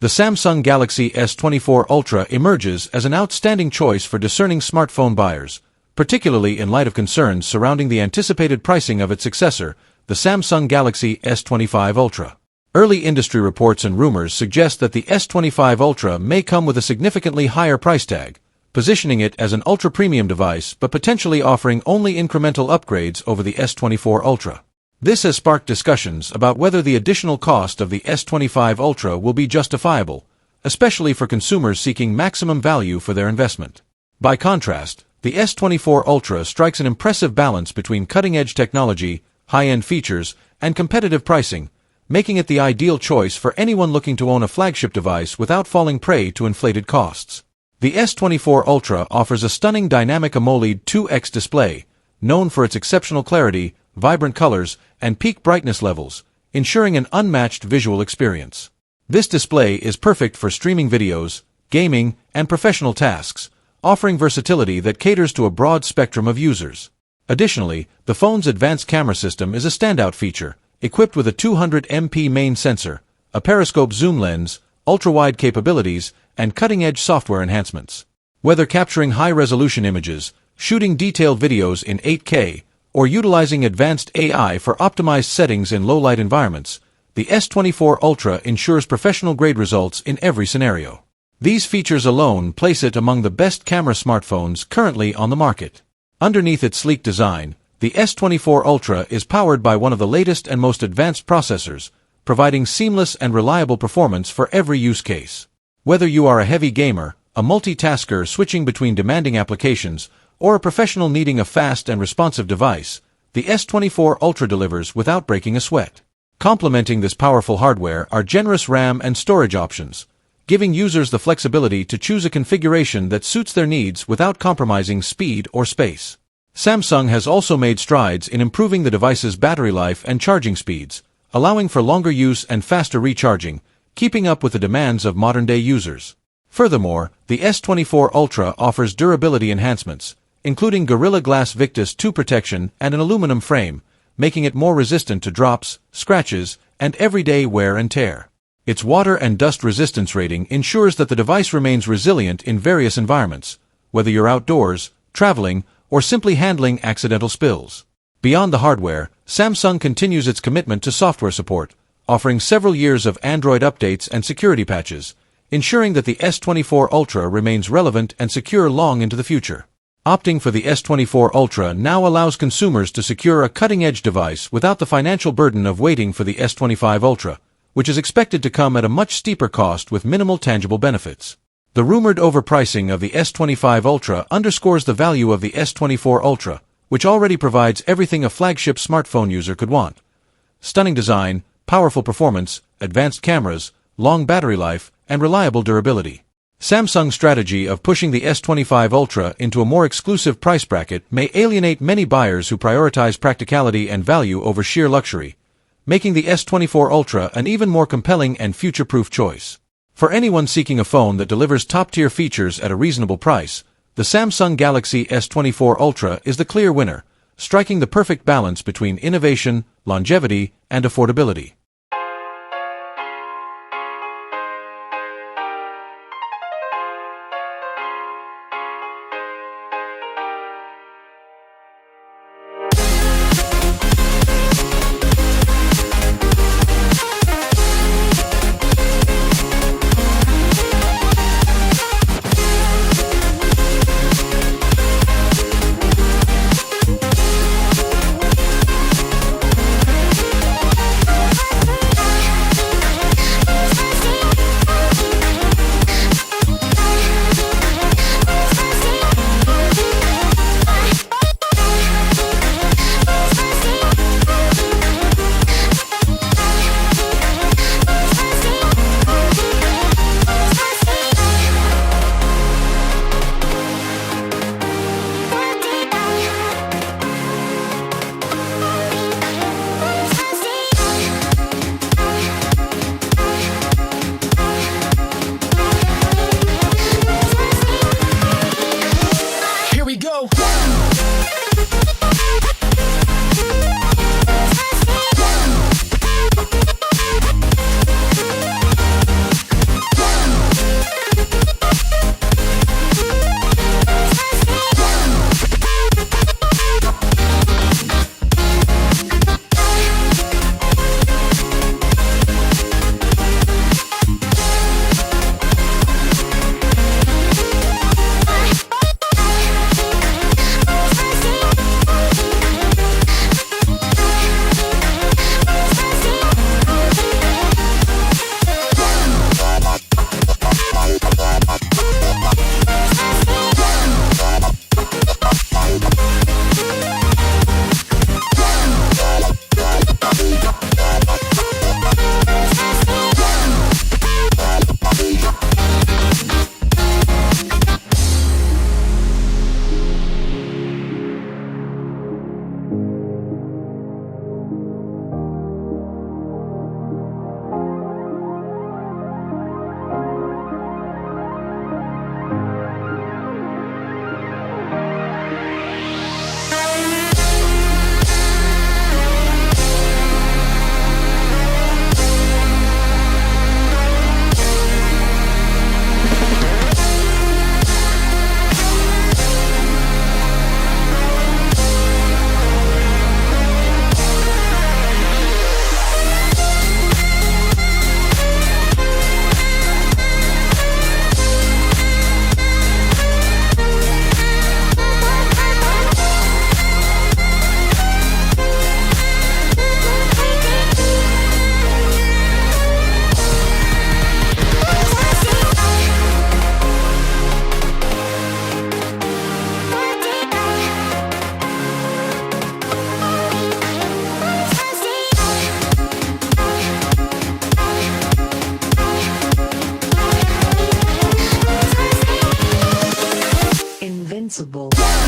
The Samsung Galaxy S24 Ultra emerges as an outstanding choice for discerning smartphone buyers, particularly in light of concerns surrounding the anticipated pricing of its successor, the Samsung Galaxy S25 Ultra. Early industry reports and rumors suggest that the S25 Ultra may come with a significantly higher price tag, positioning it as an ultra-premium device but potentially offering only incremental upgrades over the S24 Ultra. This has sparked discussions about whether the additional cost of the S25 Ultra will be justifiable, especially for consumers seeking maximum value for their investment. By contrast, the S24 Ultra strikes an impressive balance between cutting-edge technology, high-end features, and competitive pricing, making it the ideal choice for anyone looking to own a flagship device without falling prey to inflated costs. The S24 Ultra offers a stunning dynamic AMOLED 2X display, known for its exceptional clarity, vibrant colors, and peak brightness levels, ensuring an unmatched visual experience. This display is perfect for streaming videos, gaming, and professional tasks, offering versatility that caters to a broad spectrum of users. Additionally, the phone's advanced camera system is a standout feature, equipped with a 200MP main sensor, a periscope zoom lens, ultra-wide capabilities, and cutting-edge software enhancements. Whether capturing high-resolution images, shooting detailed videos in 8K, or utilizing advanced AI for optimized settings in low-light environments, the S24 Ultra ensures professional-grade results in every scenario. These features alone place it among the best camera smartphones currently on the market. Underneath its sleek design, the S24 Ultra is powered by one of the latest and most advanced processors, providing seamless and reliable performance for every use case. Whether you are a heavy gamer, a multitasker switching between demanding applications, or a professional needing a fast and responsive device, the S24 Ultra delivers without breaking a sweat. Complementing this powerful hardware are generous RAM and storage options, giving users the flexibility to choose a configuration that suits their needs without compromising speed or space. Samsung has also made strides in improving the device's battery life and charging speeds, allowing for longer use and faster recharging, keeping up with the demands of modern-day users. Furthermore, the S24 Ultra offers durability enhancements, including Gorilla Glass Victus 2 protection and an aluminum frame, making it more resistant to drops, scratches, and everyday wear and tear. Its water and dust resistance rating ensures that the device remains resilient in various environments, whether you're outdoors, traveling, or simply handling accidental spills. Beyond the hardware, Samsung continues its commitment to software support, offering several years of Android updates and security patches, ensuring that the S24 Ultra remains relevant and secure long into the future. Opting for the S24 Ultra now allows consumers to secure a cutting-edge device without the financial burden of waiting for the S25 Ultra, which is expected to come at a much steeper cost with minimal tangible benefits. The rumored overpricing of the S25 Ultra underscores the value of the S24 Ultra, which already provides everything a flagship smartphone user could want: stunning design, powerful performance, advanced cameras, long battery life, and reliable durability. Samsung's strategy of pushing the S25 Ultra into a more exclusive price bracket may alienate many buyers who prioritize practicality and value over sheer luxury, making the S24 Ultra an even more compelling and future-proof choice. For anyone seeking a phone that delivers top-tier features at a reasonable price, the Samsung Galaxy S24 Ultra is the clear winner, striking the perfect balance between innovation, longevity, and affordability. invincible.